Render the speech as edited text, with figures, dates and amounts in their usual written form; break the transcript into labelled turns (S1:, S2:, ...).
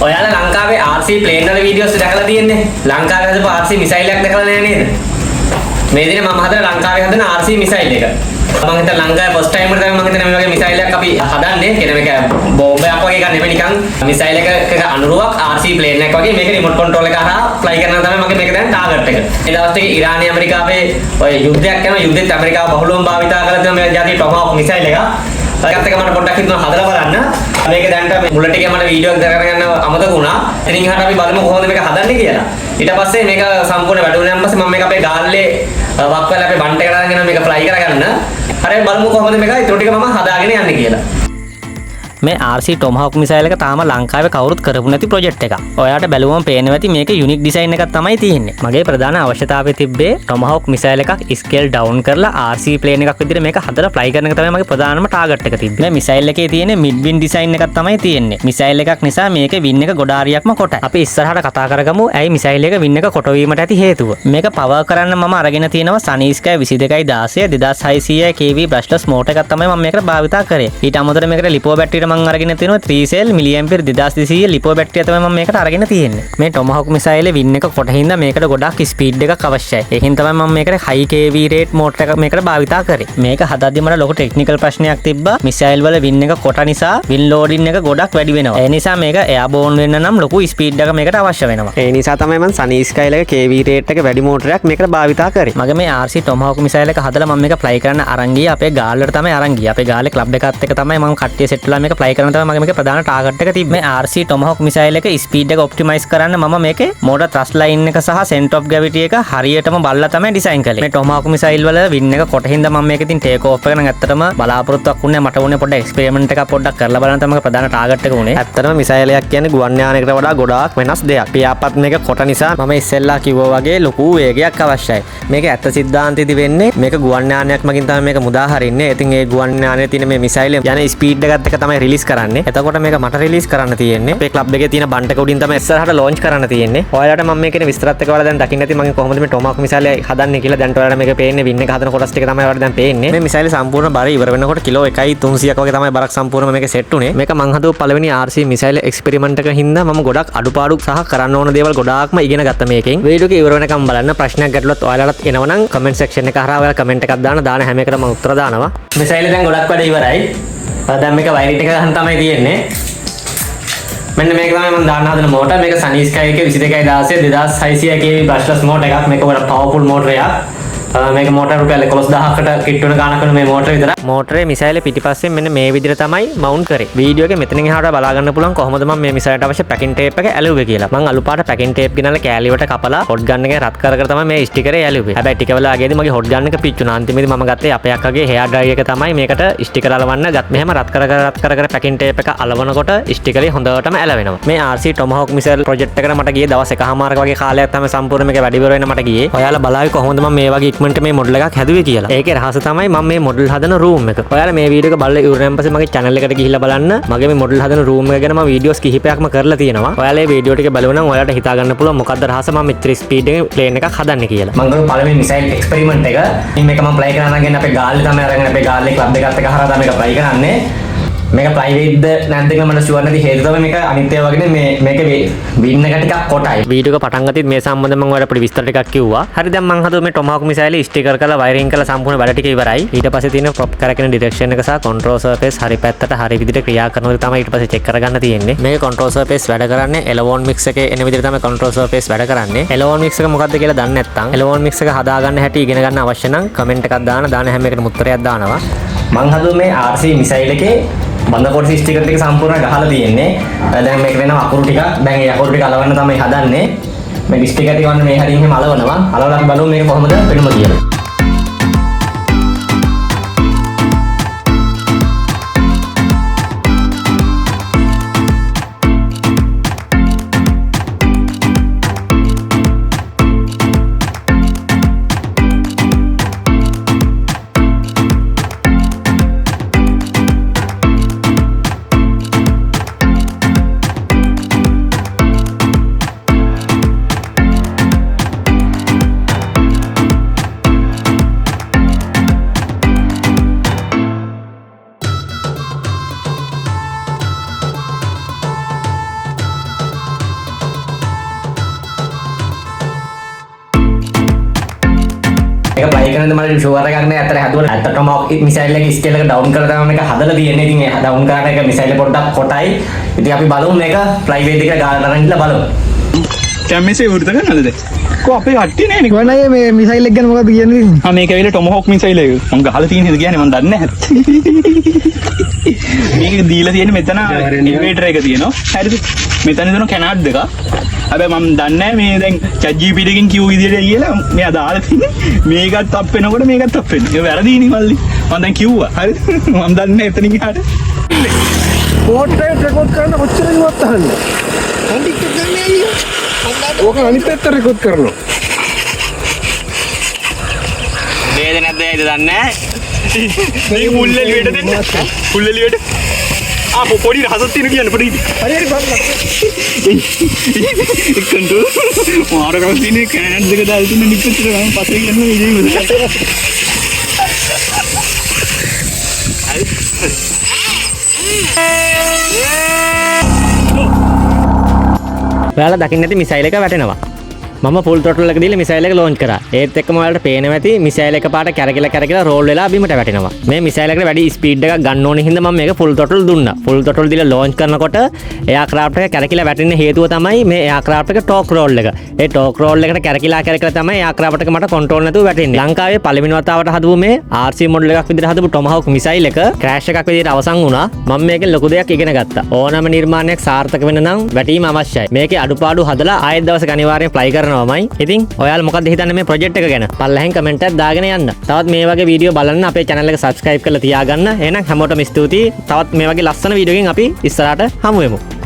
S1: ඔයාලා ලංකාවේ RC plane වල වීඩියෝස් දැකලා තියෙන්නේ. ලංකාවේ හදපු RC මිසයිල් එකක් දැකලා නැහැ නේද? මේ දිනේ මම හදලා ලංකාවේ හදන RC මිසයිල් එක. මම හිතා ලංකාවේ ෆස්ට් ටයිම් එකට තමයි මම හිතන්නේ මේ වගේ මිසයිල් එකක් අපි හදන්නේ. කියන මේක බෝම්බයක් වගේ එකක් නෙමෙයි නිකන් මිසයිල් එකක අනුරුවක් RC ප්ලේන් එකක් වගේ මේක රිමෝට් කන්ට්‍රෝල් එක හරහා ෆ්ලයි කරනවා තමයි මගේ මේක දැන් ටාගට් එක. මේ දවස් ටිකේ ඉරානය ඇමරිකාවේ ඔය යුද්ධයක් යනවා. යුද්ධෙත් ඇමරිකාව බහුලවම භාවිතා කරලා තියෙන මේ ජාතිය ටොමහොක් මිසයිල් එක. ඒකත් එක මට පොඩ්ඩක් හිතනවා හදලා බලන්න. මේක දැන්ට මුල ටිකේ මට වීඩියෝ එකක් කරගන්න අමතක වුණා. ඉතින් එහාට අපි බලමු කොහොමද මේක හදන්නේ කියලා. ඊට පස්සේ මේක සම්පූර්ණ වැඩුණාන් පස්සේ මම මේක අපේ ගාල්ලේ වක්වල අපේ බන්ට් එකට අරගෙන මේක ෆ්ලයි කරගන්න. හරියට බලමු කොහොමද මේක ඊට ටික මම හදාගෙන යන්නේ කියලා.
S2: මේ RC Tomahawk මිසයිල් එක තාම ලංකාවේ කවුරුත් කරපු නැති ප්‍රොජෙක්ට් එකක්. ඔයාලට බැලුවම පේනවා ඇති මේක යුනික් ඩිසයින් එකක් තමයි තියෙන්නේ. මගේ ප්‍රධාන අවශ්‍යතාවය තිබ්බේ Tomahawk මිසයිල් එකක් ස්කේල් ඩවුන් කරලා RC ප්ලේන් එකක් විදිහට මේක හදලා ෆ්ලයි කරන එක තමයි මගේ ප්‍රධානම ටාගට් එක තිබ්බේ. මේ මිසයිල් එකේ තියෙන මිඩ් වින් ඩිසයින් එකක් තමයි තියෙන්නේ. මිසයිල් එකක් නිසා මේකේ වින් එක ගොඩාරියක්ම කොටයි. අපි ඉස්සරහට කතා කරගමු ඇයි මිසයිල් එක වින් එක කොට වීමට ඇති හේතුව. මේක පවර් කරන්න මම අරගෙන තියෙනවා Sunny Sky 22.16 2600 kV brushless motor එකක් තමයි මම මේකට භාවිතා කරේ. ඊට අමතරව මේකට ලිපෝ බැටරියට මම අරගෙන තියෙනවා 3 cell milliampere 2200 ලිපෝ බැටරිය තමයි මම මේකට අරගෙන තියෙන්නේ. මේ Tomahawk මිසයිලේ වින් එක කොට හින්දා මේකට ගොඩක් ස්පීඩ් එකක් අවශ්‍යයි. ඒකින් තමයි මම මේකට high kV rate motor එකක් මේකට භාවිතා කරේ. මේක හදද්දි මට ලොකු ටෙක්නිකල් ප්‍රශ්නයක් තිබ්බා. මිසයිල් වල වින් එක කොට නිසා වින් ලෝඩින් එක ගොඩක් වැඩි වෙනවා. ඒ නිසා මේක එයාබෝන් වෙන්න නම් ලොකු ස්පීඩ් එකක් මේකට අවශ්‍ය වෙනවා. ඒ නිසා තමයි මම Sunny Sky එක kV rate එක වැඩි motor එකක් මේකට භාවිතා කරේ. මගේ මේ RC Tomahawk මිසයිල් එක හදලා මම මේක fly කරන්න අරන් ගියේ අපේ ගාල්ලට තමයි අරන් ගියේ. අපේ ගාල්ලේ ක්ලබ් එකත් එක්ක තමයි මම කට්ටිය සෙට් වෙලා මේක fly කරන තමයි මගේ මේක ප්‍රධාන ටාගට් එක තිබ්බේ. මේ RC Tomahawk මිසයිල් එක ස්පීඩ් එක ඔප්ටිමයිස් කරන්න මම මේකේ motor thrust line එක සහ center of gravity එක හරියටම බලලා තමයි ඩිසයින් කළේ. මේ Tomahawk මිසයිල් වල වින් එක කොට හින්දා මම මේක ඉතින් ටේක් ඕෆ් එක නම් ඇත්තටම බලාපොරොත්තුවක් වුණේ මට වුණේ පොඩ්ඩක් එක්ස්පෙරිමන්ට් එකක් පොඩ්ඩක් කරලා බලන්න තමයි ප්‍රධාන ටාගට් එක උනේ. ඇත්තටම මිසයිල් එකක් කියන්නේ ගුවන් යානයකට වඩා ගොඩාක් වෙනස් දෙයක්. පියාපත් මේක කොට නිසා මම ඉස්සෙල්ලා කිව්වා වගේ ලොකු වේගයක් අවශ්‍යයි. මේක ඇත්ත සිද්ධාන්තයේදී වෙන්නේ මේක ගුවන් යානයක් මගින් තමයි මේක මුදා හරින්නේ. ඉතින් ඒ ගුවන් යානයේ තියෙන මේ මිසයිල් යන ස්පීඩ් එකත් එක තමයි රිලීස් කරන්නේ. එතකොට මේක මට රිලීස් කරන්න තියෙන්නේ. අපේ ක්ලබ් එකේ තියෙන බන්ට් එක උඩින් තමයි ඉස්සරහට ලොන්ච් කරන්න තියෙන්නේ. ඔයාලට මම මේකේ විස්තරත් එක ඔයාලා දැන් දකින්න ඇති මම කොහොමද මේ Tomahawk මිසයිල් හදන්නේ කියලා. දැන් ඔයාලට මේක පේන්නේ වින් එක හදන කොටස් ටික තමයි ඔයාලට දැන් පේන්නේ. මේ මිසයිල් සම්පූර්ණ බර ඉවර වෙනකොට කිලෝ 1.300ක් වගේ තමයි බරක් සම්පූර්ණ මේක සෙට් උනේ. මේක මං හදපු පළවෙනි RC මිසයිල් එක්ස්පෙරිමන්ට් එක හින්දා මම ගොඩක් අඩුපාඩු සහ කරන්න ඕන දේවල් ගොඩාක්ම ඉගෙන ගත්තා මේකෙන්. වීඩියෝ එක ඉවර වෙනකම් බලන්න. ප්‍රශ්නයක් ගැටලුවත් ඔයාලට එනවනම් කමෙන්ට් සෙක්ෂන් එක හරහා ඔයාලා කමෙන්ට් එකක් දාන හැම එකටම මම උත්තර දානවා.
S1: මිසයිල් දැන් ගොඩක් වැඩ ඉවරයි. දැන් මේක වයිරිට් එක ගන්න තමයි තියෙන්නේ. මෙන්න මේක තමයි මම දාන්න හදන මෝටර්. මේක Sunny Sky එකේ 22.16 2600 kV brushless motor එකක්. මේක වඩා powerful motor එකක්. මේක මෝටර් රුපියල් 11000කට කිට් වෙන ගානක් වෙන මේ මෝටර විතර.
S2: මෝටරේ මිසයිලේ පිටිපස්සෙන් මෙන්න මේ විදිහට තමයි මවුන්ට් කරේ. වීඩියෝ එකේ මෙතනින් එහාට බලා ගන්න පුළුවන් කොහොමද මම මේ මිසයිලට අවශ්‍ය පැකින් ටේප් එක ඇලුවේ කියලා. මම අලු පාට පැකින් ටේප් ගෙනල්ලා කෑලිවට කපලා හොට් ගන් එකෙන් රත් කර කර තමයි මේ ස්ටිකරේ ඇලුවේ. හැබැයි ටික වෙලාවකදී මගේ හොට් ගන් එක පිච්චුණා. අන්තිමේදී මම ගත්තේ අපේ අක්කගේ හෙයාර් ඩ්‍රයි එක තමයි මේකට ස්ටිකර් අලවන්න ගත්. මෙහෙම රත් කර පැකින් ටේප් එක අලවනකොට ස්ටිකරේ හොඳටම ඇලවෙනවා. මේ RC Tomahawk මිසයිල් ප්‍රොජෙක්ට් එකට මට ගියේ දවස් එකමාරක වගේ කාලයක් තමයි සම්පූර්ණ මේක වැඩි ඉවර වෙන්න මට ගියේ. ඔයාලා බලાવી කොහොමද මම මේ වගේ ඉක්මනට මේ මොඩල් එකක් හැදුවේ කියලා. ඒකේ රහස තමයි මම මේ මොඩල් හදන රූම් එක. ඔයාලා මේ වීඩියෝ එක බලලා ඉවරයෙන් පස්සේ මගේ channel එකට ගිහිල්ලා බලන්න. මගේ මේ මොඩල් හදන රූම් එක ගැන මම වීඩියෝස් කිහිපයක්ම කරලා තියෙනවා. ඔයාලා මේ වීඩියෝ ටික බලුවා නම් ඔයාලට හිතා ගන්න පුළුවන් මොකක්ද රහස මම මෙච්චර ස්පීඩ් එකේ ප්ලේන් එකක් හදන්නේ කියලා.
S1: මම කරපු පළවෙනි මිසයිල් එක්ස්පෙරිමන්ට් එක. මේක මම ප්ලයි කරන්න ගන්නේ අපේ ගාල්ලේ තමයි අරගෙන අපේ ගාල්ලේ ක්ලබ් එකත් එක්ක හරහා තමයි මේක ප්ලයි කරන්නේ. මේක ප්ලයි වෙයිද නැද්ද කියලා මට ෂුවර් නැති හේතුව තමයි මේක අනිත් ඒවා වගේ මේක වින් එක ටිකක් කොටයි.
S2: වීඩියෝ එක පටන් ගත්තත් මේ සම්බන්ධව මම ඔයාලට පොඩි විස්තර ටිකක් කිව්වා. හරි දැන් මම හදුවේ මේ Tomahawk මිසයිලේ ස්ටිකර් කරලා වයරින් කරලා සම්පූර්ණ වැඩ ටික ඉවරයි. ඊට පස්සේ තියෙන ප්‍රොප් කරගෙන ඩිරෙක්ෂන් එක සහ කන්ට්‍රෝල් සර්ෆේස් හරි පැත්තට හරි විදිහට ක්‍රියා කරනවද තමයි ඊට පස්සේ චෙක් කරගන්න තියෙන්නේ. මේක කන්ට්‍රෝල් සර්ෆේස් වැඩ කරන්නේ Elevon mix එකේ එන විදිහට තමයි කන්ට්‍රෝල් සර්ෆේස් වැඩ කරන්නේ. Elevon mix එක මොකක්ද කියලා දන්නේ නැත්නම් Elevon mix එක හදාගන්න හැටි ඉගෙන ගන්න අවශ්‍ය නම් කමෙන්ට් එකක් දාන හැම එකටම උත්තරයක් දානවා.
S1: මම හදුවේ මේ RC මිසයිල් එකේ බඳ කොටස ස්ටිකර් ටික සම්පූර්ණ ගහලා තියෙන්නේ. දැන් මේක වෙනවා අකුරු ටික. දැන් ඒ අකුරු ටික අලවන්න තමයි හදන්නේ. මේ ස්ටිකර් ටික වන්න මේ හරියෙන් එහෙම අලවනවා. අලවලා බලමු මේක කොහොමද පෙනුම කියලා. මේක ප්ලයි කරනද මට ෂුවර් එකක් නෑ අතට හදුවා ඇත්තටම මිසයිල් එක ස්කේල් එක ඩවුන් කරලා තමයි මේක හදලා තියෙන්නේ ඉතින් ඒ ඩවුන් කරන එක මිසයිල් එක පොඩ්ඩක් කොටයි ඉතින් අපි බලමු මේක ප්ලයි වේද එක ගාලා තරන් ගිහලා බලමු
S3: දැන් මේසේ වෘත ගන්නද කො අපේ කට්ටිය නෑනේ
S4: කොහොනයි මේ මිසයිල් එක ගැන මොකද කියන්නේ
S3: ආ මේක ඇවිල්ලා ටොමහොක් මිසයිල් එක මම ගහලා තියෙන හැද කියන්නේ මම දන්නේ නැහැ මේක දීලා තියෙන්නේ මෙතන ඉන්වර්ටර් එක තියෙනවා හරිද මෙතන දෙන කැනාඩ් දෙක හැබැයි මම දන්නේ නැහැ මේ දැන් chat gpt එකෙන් කිව් විදියට කියලා මෙයා දාලා තින්නේ මේකත් අප් වෙනකොට මේකත් අප් වෙනවා ඒක වැරදිනේ මල්ලි මම දැන් කිව්වා හරිද මම දන්නේ නැහැ එතනින් ගහට
S4: පෝට්‍රේට් රෙකෝඩ් කරන්න කොච්චර ඉවත් අහන්නේ අනිත් එක ගන්නේ අයියෝ ඕක අනිත් පැත්ත රෙකෝඩ් කරනවා
S3: වේද නැද්ද ඒද දන්නේ නැහැ මේක මුල් එළියට දෙන්න මුල් එළියට ආ පොඩි රහසක් තියෙන කියන්න පොඩි
S4: හරි හරි බලන්න
S3: කන්ට්‍රෝල් මාරකම තියෙන කෑන් දෙක දාලා තියෙන නිප්පෙච්චට මම පස්සේ කරන වීඩියෝ
S2: ඔයාලා දකින්න ඇති මිසයිල් එක වැටෙනවා මම ෆුල් ට්‍රොටල් එක දීලා මිසයිල් එක ලොන්ච් කරා ඒත් එක්කම ඔයාලට පේනවා ඇති මිසයිල් එක පාට කැරකිලා රෝල් වෙලා බිමට වැටෙනවා මේ මිසයිල් එකට වැඩි ස්පීඩ් එකක් ගන්න ඕනේ හින්දා මම මේක ෆුල් ට්‍රොටල් දුන්නා ෆුල් ට්‍රොටල් දීලා ලොන්ච් කරනකොට එයාක්‍රාෆ්ට් එක කැරකිලා වැටෙන්න හේතුව තමයි මේ එයාක්‍රාෆ්ට් එක ටෝක් රෝල් එක ඒ ටෝක් රෝල් එකට කැරකිලා තමයි එයාක්‍රාෆ්ට් එක මට කන්ට්‍රෝල් නැතුව වැටෙන්නේ ලංකාවේ පළවෙනි වතාවට හදපු මේ RC මොඩල් එකක් විදිහට හදපු Tomahawk මිසයිල් එක ක්‍රෑෂ් එකක් විදිහට අවසන් වුණා මම මේකෙන් ලොකු දෙයක් ඉගෙන ගත්තා ඕනම නිර්මාණයක් සාර්ථක වෙන්න නම් වැටීම අවශ්‍යයි මේකේ අඩුපාඩු හදලා ආයෙත් දවසක අනිවාර්යෙන් ෆ්ලයි කරනවාමයි ඉතින් ඔයාලා මොකක්ද හිතන්නේ මේ ප්‍රොජෙක්ට් එක ගැන? පල්ලෙහෙන් කමෙන්ට් එකක් දාගෙන යන්න. තවත් මේ වගේ වීඩියෝ බලන්න අපේ channel එක subscribe කරලා තියාගන්න. එහෙනම් හැමෝටම ස්තුතියි. තවත් මේ වගේ ලස්සන වීඩියෝ එකකින් අපි ඉස්සරහට හමු වෙමු.